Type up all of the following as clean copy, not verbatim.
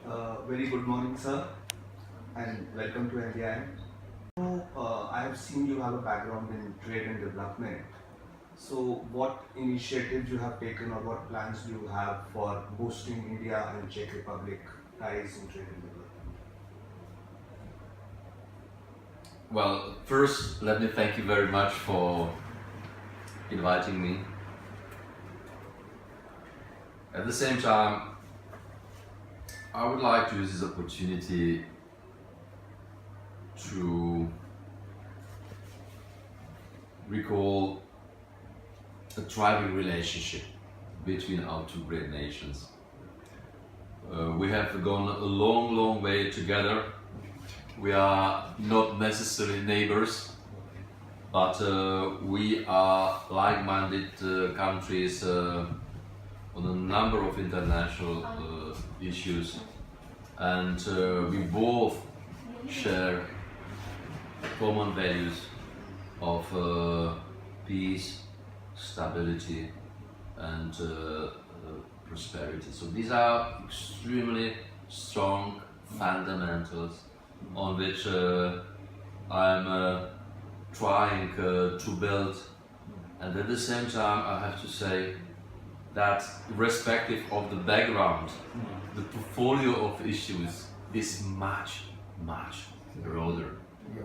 Very good morning, sir, and welcome to NDIM. I have seen you have a background in trade and development. So, what initiatives you have taken, or what plans do you have for boosting India and Czech Republic ties in trade and development? Well, first, let me thank you very much for inviting me. At the same time, I would like to use this opportunity to recall a thriving relationship between our two great nations. We have gone a long way together. We are not necessarily neighbors, but we are like-minded countries on a number of international issues, and we both share common values of peace, stability, and prosperity. So these are extremely strong fundamentals on which I'm trying to build, and at the same time I have to say that irrespective of the background, the portfolio of issues is much broader.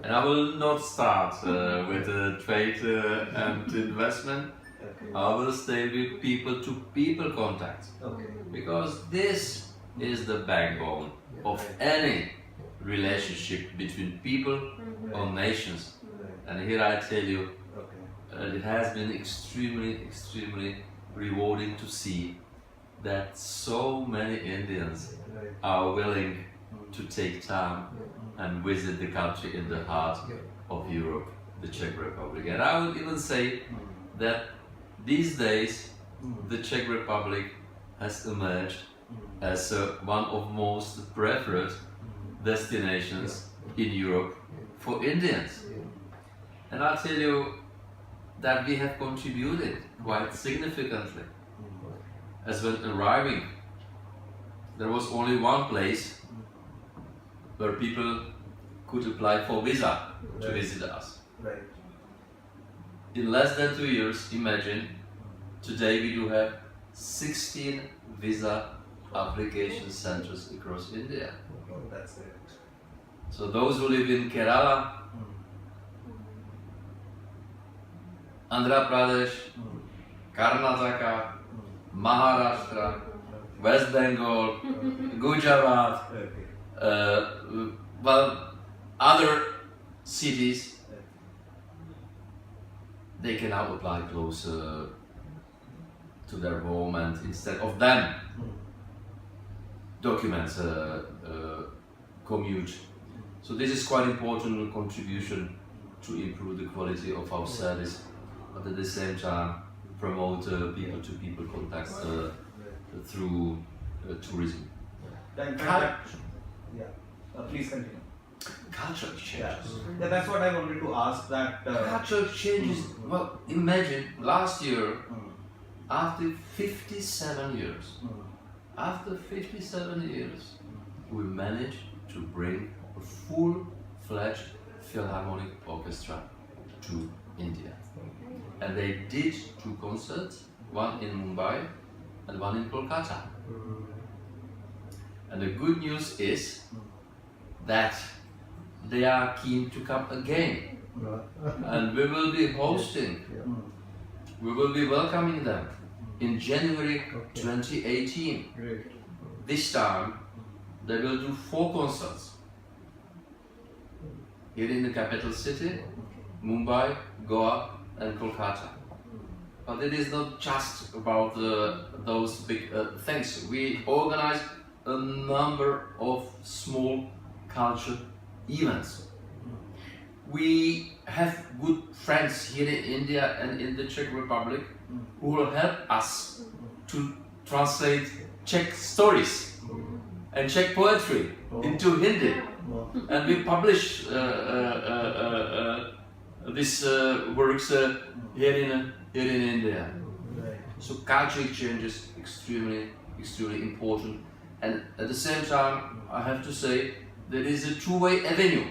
And I will not start with trade and investment. I will stay with people-to-people contact, because this is the backbone of any relationship between people or nations. And here I tell you, it has been extremely rewarding to see that so many Indians are willing to take time and visit the country in the heart of Europe, the Czech Republic. And I would even say that these days the Czech Republic has emerged as one of most preferred destinations in Europe for Indians. And I'll tell you that we have contributed quite significantly. As when arriving, there was only one place where people could apply for visa to visit us. In less than 2 years, imagine, today we do have 16 visa application centers across India. That's it. So those who live in Kerala, Andhra Pradesh, Karnataka, Maharashtra, West Bengal, Gujarat, well, other cities, they can now apply closer to their home, and instead of them documents commute. So this is quite important contribution to improve the quality of our service, but at the same time promote people-to-people contacts through tourism. Please continue. Cultural changes. Yeah, that's what I wanted to ask. That Cultural changes. Well, imagine last year, after 57 years, we managed to bring a full-fledged philharmonic orchestra to India. And they did 2 concerts, one in Mumbai and one in Kolkata. And the good news is that they are keen to come again. And we will be hosting, we will be welcoming them in January 2018. This time they will do 4 concerts here in the capital city, Mumbai, Goa and Kolkata. But it is not just about those big things. We organize a number of small culture events. We have good friends here in India and in the Czech Republic who will help us to translate Czech stories and Czech poetry into Hindi. And we publish these works here in India. So culture exchange is extremely important. And at the same time, I have to say that is a two-way avenue.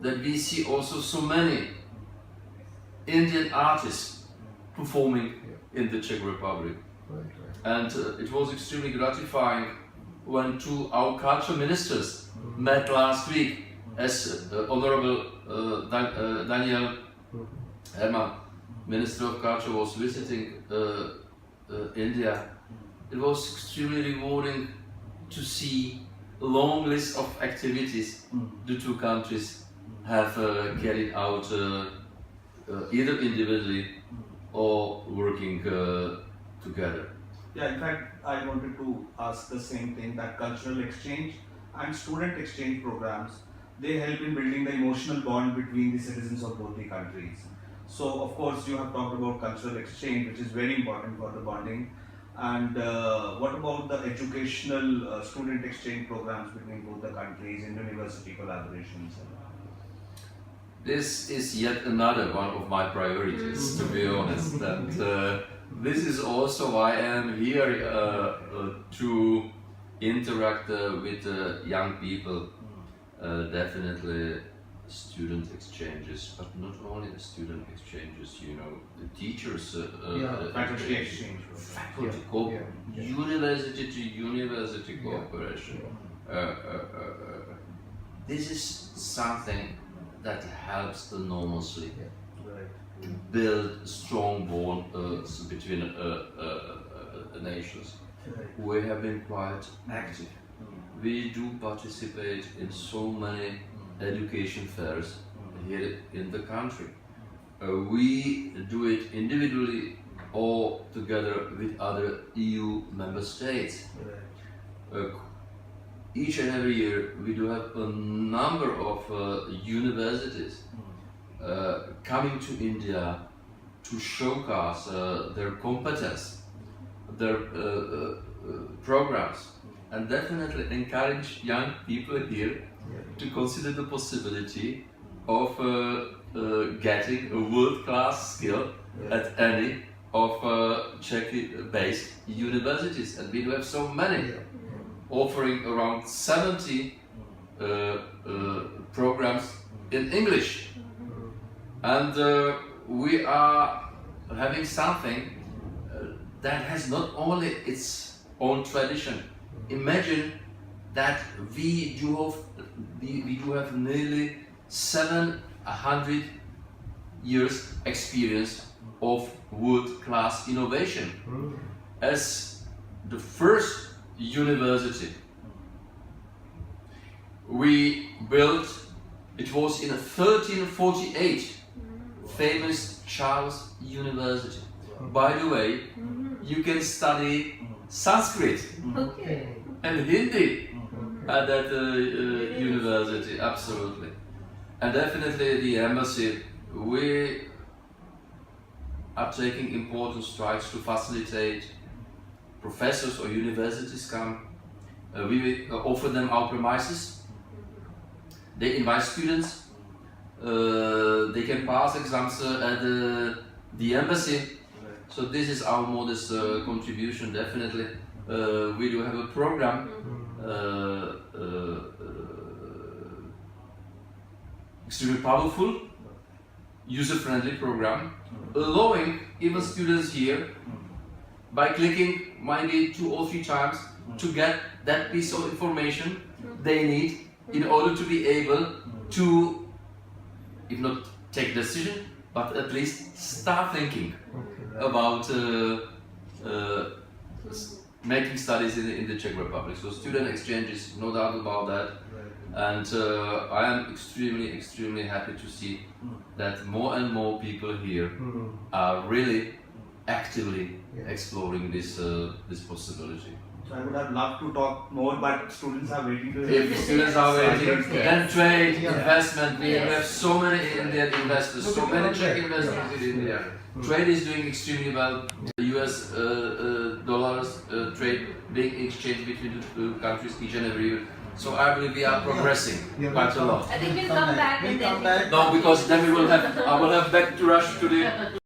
That we see also so many Indian artists performing in the Czech Republic. And it was extremely gratifying when two our culture ministers met last week, as Honorable Daniel Herman, Minister of Culture, was visiting India. It was extremely rewarding to see a long list of activities the two countries have carried out either individually or working together. Yeah, in fact, I wanted to ask the same thing, that cultural exchange and student exchange programs, they help in building the emotional bond between the citizens of both the countries. So, of course, you have talked about cultural exchange, which is very important for the bonding. And what about the educational student exchange programs between both the countries and university collaborations? This is yet another one of my priorities, to be honest. And this is also why I am here to interact with young people. Definitely student exchanges, but not only the student exchanges, you know, the teachers Faculty exchange. faculty Yeah. university to university cooperation. This is something that helps enormously to build strong bonds between nations. We have been quite active. We do participate in so many education fairs here in the country. We do it individually or together with other EU member states. Each and every year we do have a number of universities coming to India to showcase their competence, their programs, and definitely encourage young people here to consider the possibility of getting a world-class skill at any of Czech-based universities. And we do have so many, offering around 70 programs in English. And we are having something that has not only its own tradition. Imagine that we do have nearly 700 years experience of world-class innovation. As the first university we built, it was in 1348, famous Charles University. By the way, you can study Sanskrit and Hindi at that university, absolutely. And definitely the embassy, we are taking important strides to facilitate professors or universities come. We offer them our premises. They invite students. They can pass exams at the embassy. So this is our modest contribution, definitely. We do have a program, extremely powerful, user-friendly program, allowing even students here, by clicking maybe 2 or 3 times, to get that piece of information they need in order to be able to, if not take a decision, but at least start thinking about making studies in the Czech Republic. So student exchanges, no doubt about that. And I am extremely happy to see that more and more people here are really actively exploring this possibility. So I would have loved to talk more, but students are waiting to If students are waiting, then trade, investment, we have so many Indian investors, so many Czech investors in India. Trade is doing extremely well. The US dollars trade being exchanged between the two countries each and every year. So I believe we are progressing quite a lot. I think we'll come back and then No, because then I will have back to rush to the